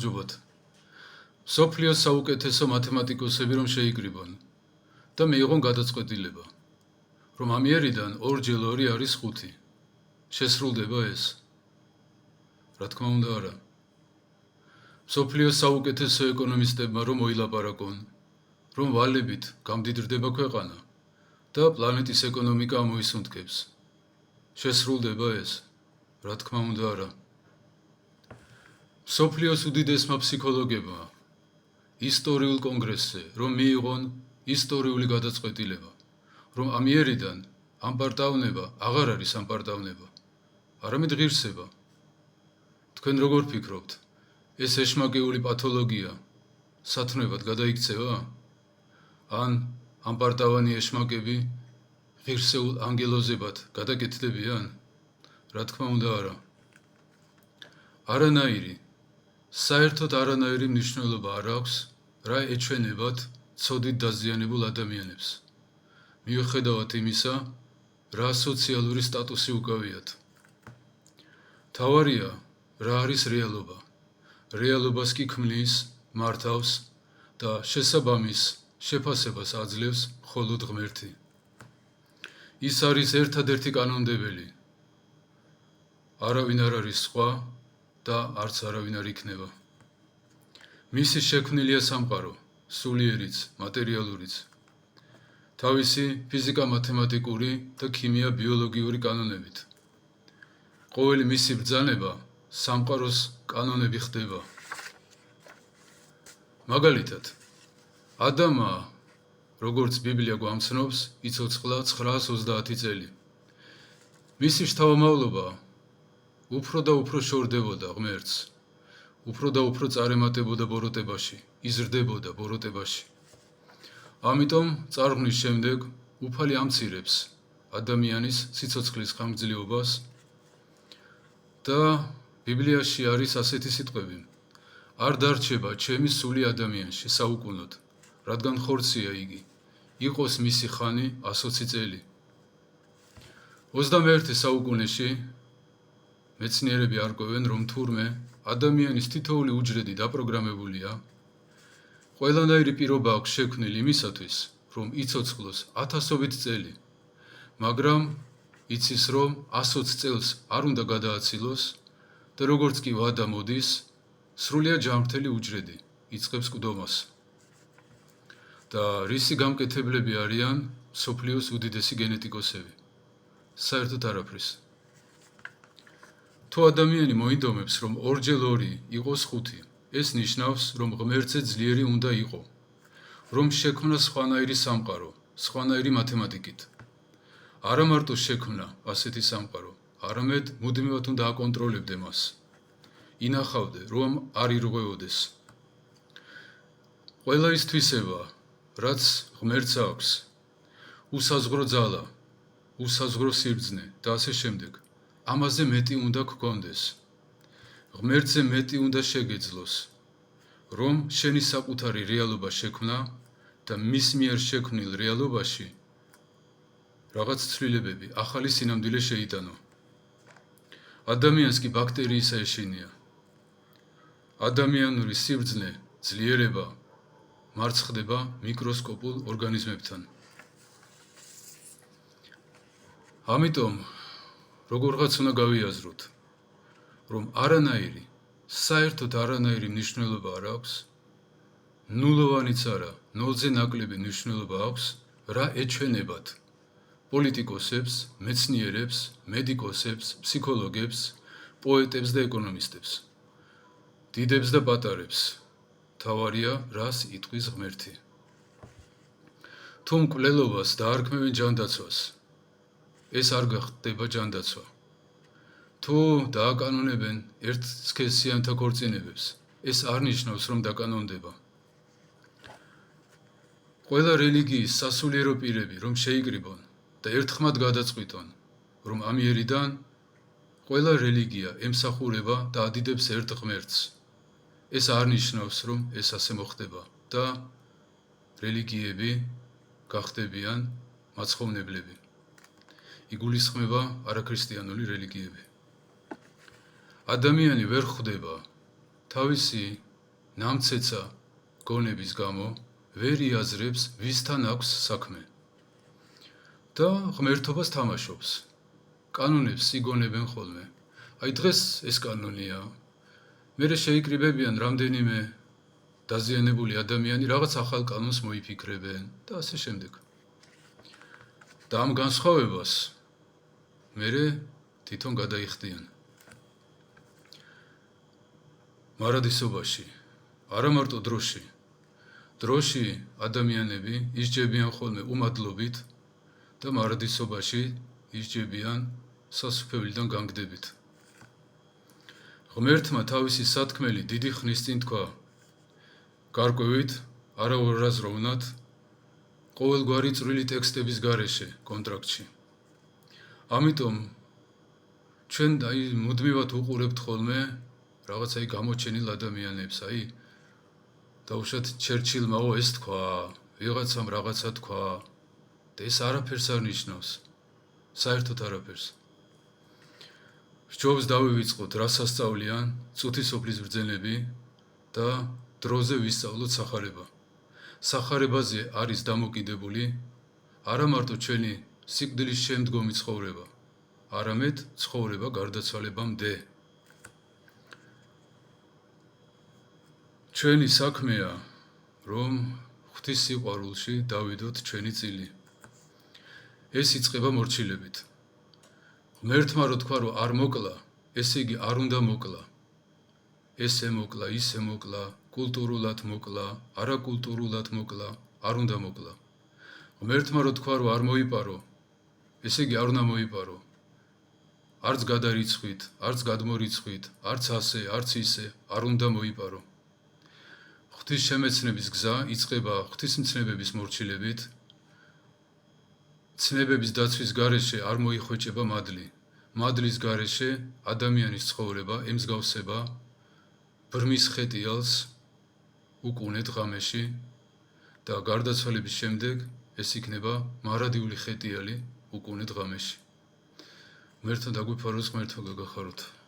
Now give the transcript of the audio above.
გამარჯობათ. მსოფლიოს საუკეთესო მათემატიკოსები რომ შეიკრიბონ და მიიღონ გადაწყვეტილება, რომ ამიერიდან 2 + 2 არის 5. შესრულდება ეს? რა თქმა უნდა არა. მსოფლიოს საუკეთესო ეკონომისტებმა რომ მოილაპარაკონ, რომ ვალებით გამდიდრდება ქვეყანა და პლანეტის ეკონომიკა ამოისუნთქებს. შესრულდება ეს? რა თქმა უნდა არა. მსოფლიოს უდიდესმა ფსიქოლოგებმა ისტორიულ კონგრესზე რომ მიიღონ ისტორიული გადაწყვეტილება, რომ ამიერიდან ამპარტავნება აღარ არის ამპარტავნება, არამედ ღირსება. თქვენ როგორ ფიქრობთ, ეს ეშმაკეული პათოლოგია სათნოებად გადაიქცევა? ან ამპარტავანი ეშმაკები ღირსეულ ანგელოზებად გადაკეთდებიან? რა თქმა უნდა არა. არანაირი, საერთოდ არანაირი მნიშვნელობა არ აქვს რა ეჩვენებათ ცოდვით დაზიანებულ ადამიანებს, მიუხედავად იმისა, რა სოციალური სტატუსი უკავიათ. თავარია, რა არის რეალობა. რეალობას კი ქმნის, მართავს და შესაბამის შეფასებას აძლევს მხოლოდ ღმერთი. ის არის ერთადერთი კანონმდებელი. არავინ არ არის სხვა და არც არავინ არ იქნება. მისი შექმნილია სამყარო, სულიერიც, მატერიალურიც. თავისი ფიზიკა-მათემატიკური და ქიმია-ბიოლოგიური კანონებით. ყოველი მისი ბრძანება სამყაროს კანონები ხდება. მაგალითად, ადამა, როგორც ბიბლია გვამცნობს, იცოცხლა 930 წელი. მისი შთამომავლობა უფრო და უფრო შორდებოდა ღმერთს, უფრო და უფრო წარემატებოდა ბოროტებაში, იზრდებოდა ბოროტებაში. ამიტომ წარღვნის შემდეგ უფალი ამცირებს ადამიანის სიცოცხლის ხანგრძლივობას და ბიბლიაში არის ასეთი სიტყვები: არ დარჩება ჩემი სული ადამიანში საუკუნოდ, რადგან ხორცია იგი, იყოს მისი ხანი 120 წელი. 21 საუკუნეში მეცნიერები არკვევენ, რომ თურმე ადამიანის თითოეული უჯრედი დაპროგრამებულია, ყველანაირი პირობა აქვს შექმნილი იმისათვის, რომ იცოცხლოს 1000-ობით წელი, მაგრამ იცის, რომ 120 წელს არ უნდა გადააცილოს და როგორც კი ვადა მოდის, სრულიად ჯანმრთელი უჯრედი იწყებს კვდომას. და რისი გამკეთებლები არიან მსოფლიოს უდიდესი გენეტიკოსები? საერთოდ არაფრის. თუ ადამიანი მოინდომებს, რომ 2 + 2 იყოს 5, ეს ნიშნავს, რომ ღმერთზე ძლიერი უნდა იყო, რომ შექმნა სხვანაირი სამყარო, სხვანაირი მათემატიკით. არა მარტო შექმნა ასეთი სამყარო, არამედ მუდმივად უნდა აკონტროლებდე მას. ინახავდე, რომ არ ირღვეოდეს. ყველა ის თვისება, რაც ღმერთს აქვს, უსაზღვრო ძალა, უსაზღვრო სიბრძნე და ასე შემდეგ, ამაზე მეტი უნდა გქონდეს. ღმერთზე მეტი უნდა შეგეძლოს, რომ შენი საკუთარი რეალობა შექმნა და მის მიერ შექმნილ რეალობაში რაღაც ცვლილებები, ახალი სინამდვილე შეიტანო. ადამიანს კი ბაქტერიისა ეშინია. ადამიანური სიბრძნე, ძლიერება მარცხდება მიკროსკოპულ ორგანიზმებთან. ამიტომ, როგორღაც უნდა გავიაზროთ, რომ არანაირი, საერთოდ არანაირი მნიშვნელობა არ აქვს, ნულოვანიც არა, ნულზე ნაკლები მნიშვნელობა აქვს, რა ეჩვენებათ პოლიტიკოსებს, მეცნიერებს, მედიკოსებს, ფსიქოლოგებს, პოეტებს და ეკონომისტებს, დიდებს და პატარებს. თავარია, რას იტყვის ღმერთი. თუ მკვლელობას დაარქმევენ ჯანდაცვას, ეს არ გახდება ჯანდაცვა. თუ დააკანონებენ ერთსქესიანთა ქორწინებებს, ეს არ ნიშნავს, რომ დაკანონდება. ყველა რელიგიის სასულიერო პირები რომ შეიკრიბონ და ერთხმად გადაწყვიტონ, რომ ამიერიდან ყველა რელიგია ემსახურება და ადიდებს ერთ ღმერთს, ეს არ ნიშნავს, რომ ეს ასე მოხდება და რელიგიები გახდებიან მაცხოვნებლები. იგულისხმება არაქრისტიანული რელიგიები. ადამიანი ვერ ხვდება თავისი ნამცეცა გონების გამო ვერ იაზრებს ვისთან აქვს საქმე და ღმერთობას თამაშობს. კანონებს იგონებენ ხოლმე. აი დღეს ეს კანონია. მერე შეიკრიბებიან რამდენიმე დაზიანებული ადამიანი რაღაც ახალ კანონს მოიფიქრებენ და ასე შემდეგ. და ამ განსხვავებას მერე თვითონ გადაიხდიან. მარადისობაში, არა მარტო დროში ადამიანები ისჯებიან ხოლმე უმადლობით და მარადისობაში ისჯებიან სასუფევლიდან განგდებით. ღმერთმა თავისი სათქმელი დიდი ხნის წინ თქვა, გარკვევით, არაურაზროვნად, ყოველგვარი წვრილი ტექსტების გარეშე კონტრაქტში. ამიტომ ჩვენ მუდმივად უყურებთ ხოლმე რაღაცა გამოჩენილ ადამიანებს, დაუშვათ ჩერჩილმაო ეს თქვა, ვიღაცამ რაღაცა თქვა და ეს არაფერს არ ნიშნავს, საერთოდ არაფერს. სჯობს დავივიწყოთ, რა სასწავლიან წუთი სოფლის ბრძენები და დროზე ვისწავლოთ სახარება. სახარებაზე არის დამოკიდებული არა მარტო ჩვენი სიკვდილის შემდგომი ცხოვრება, არამედ ცხოვრება გარდაცვალებამდე. ჩვენი საქმეა, რომ ღვთის სიყვარულში დავიდოთ ჩვენი წილი. ეს იწყება მორჩილებით. ღმერთმა რო თქვა, რომ არ მოკლა, ესე იგი არ უნდა მოკლა. ესე მოკლა, ისე მოკლა, კულტურულად მოკლა, არაკულტურულად მოკლა, არ უნდა მოკლა. ღმერთმა რო თქვა, რომ არ მოიპარო, ესე იგი არ უნდა მოიპარო. არც გადარიცხვით, არც გადმორიცხვით, არც ასე, არც ისე, არ უნდა მოიპარო. ღვთის შემეცნების გზა იწყება ღვთისმცნებების მორჩილებით. ცნებების დაცვის გარეშე არ მოიხვეჭება მადლი. მადლის გარეშე ადამიანის ცხოვრება ემსგავსება ბრმის ხეტიალს უკუნეთ ღამეში და გარდაცვალების შემდეგ ეს იქნება მარადიული ხეტიალი უკუნეთ ღამეში. ღმერთმა დაგვიფაროს, ღმერთმა გაგახაროთ.